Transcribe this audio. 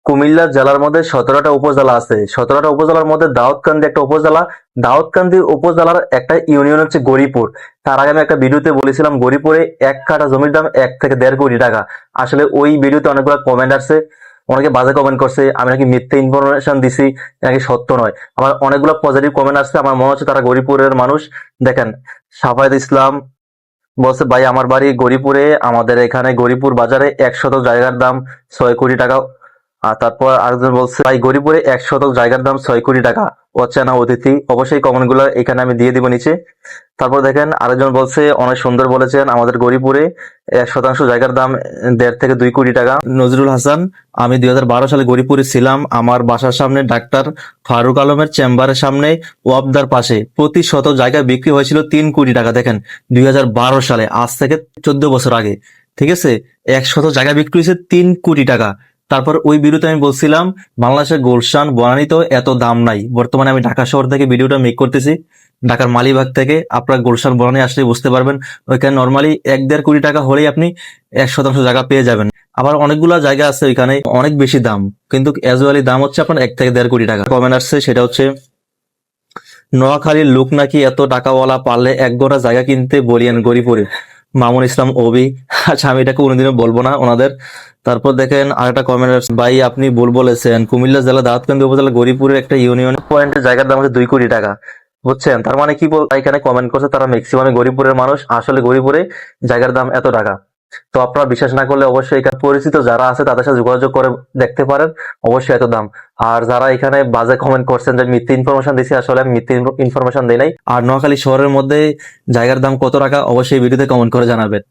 কুমিল্লা জেলার মধ্যে 17টা উপজেলা আছে। 17টা উপজেলার মধ্যে দাউদকান্দি একটা উপজেলা। দাউদকান্দি উপজেলার একটা ইউনিয়ন হচ্ছে গরিপুর। তার আগে আমি একটা ভিডিওতে বলেছিলাম গরিপুরে 1 কাঠা জমির দাম 1 থেকে 1.5 কোটি টাকা। আসলে ওই ভিডিওতে অনেকগুলো কমেন্ট আসছে, অনেকে বাজে কমেন্ট করছে, আমি নাকি মিথ্যে ইনফরমেশন দিছি, নাকি সত্য নয়। আবার অনেকগুলো পজিটিভ কমেন্ট আসছে, আমার মনে হচ্ছে তারা গরিপুরের মানুষ। দেখেন, সাফায়েত ইসলাম বলছে, ভাই আমার বাড়ি গরিপুরে, আমাদের এখানে গরিপুর বাজারে 1 শতক জায়গার দাম 6 কোটি টাকা। আর তারপর আরেকজন বলছে, ভাই গরিপুরে 1 শতক জায়গার দাম 6 কোটি টাকা। অচেনা অতিথি। অবশ্যই কমেন্ট গুলো এখানে আমি দিয়ে দিব নিচে। তারপর দেখেন আরেকজন বলছে, অনেক সুন্দর বলেছেন, আমাদের গরিপুরে 1 শতাংশ জায়গার দাম 1.5 থেকে 2 কোটি টাকা। নজরুল হাসান, আমি 2012 সালে গরিপুরে ছিলাম। আমার বাসার সামনে ডাক্তার ফারুক আলমের চেম্বারের সামনে ওয়াপদার পাশে প্রতি শতক জায়গা বিক্রি হয়েছিল 3 কোটি টাকা। দেখেন, 2012 সালে, আজ থেকে 14 বছর আগে। ঠিক আছে, 1 শতক জায়গা বিক্রি হয়েছে 3 কোটি টাকা। তারপর ওই ভিডিওতে আমি বলছিলাম বাংলাদেশের গুলশান বনানীতে এত দাম নাই। বর্তমানে আমি ঢাকা শহর থেকে ভিডিওটা মেক করতেছি, ঢাকার মালিবাগ থেকে। আপনারা গুলশান বনানী আসলে বুঝতে পারবেন, ওইখানে নর্মালি 1-1.5 কোটি টাকা হলেই আপনি 1 শতাংশ জায়গা পেয়ে যাবেন। আবার অনেকগুলা জায়গা আছে ওইখানে অনেক বেশি দাম, কিন্তু অ্যাজুয়ালি দাম হচ্ছে আপনার 1 থেকে 1.5 কোটি টাকা। কমেন্ট আসছে, সেটা হচ্ছে নোয়াখালীর লোক নাকি এত টাকাওয়ালা, পারলে 1 গোটা জায়গা কিনতে বলিয়েন গরিপুরে। মামুন ইসলাম ওবি। আচ্ছা, আমি এটা কোনোদিনও বলবো না ওনাদের। তারপর দেখেন আরেকটা কমেন্ট আসছে, ভাই আপনি ভুল বলেছেন, কুমিল্লা জেলা দাউদকান্দি উপজেলা গরিপুরের একটা ইউনিয়ন পয়েন্টের জায়গার দাম হচ্ছে 2 কোটি টাকা। বুঝছেন, তার মানে কি বল, এখানে কমেন্ট করছে তারা ম্যাক্সিমাম গরিপুরের মানুষ। আসলে গরিপুরে জায়গার দাম এত টাকা। তো আপনারা বিশ্বাস না করলে অবশ্যই এখানে পরিচিত যারা আছে তাদের সাথে যোগাযোগ করে দেখতে পারেন, অবশ্যই এত দাম। আর যারা এখানে বাজে কমেন্ট করছেন যে মিথ্যে ইনফরমেশন দিছি, আসলে আমি মিথ্যে ইনফরমেশন দেই নাই। আর নোয়াখালী শহরের মধ্যে জায়গার দাম কত টাকা অবশ্যই ভিডিওতে কমেন্ট করে জানাবেন।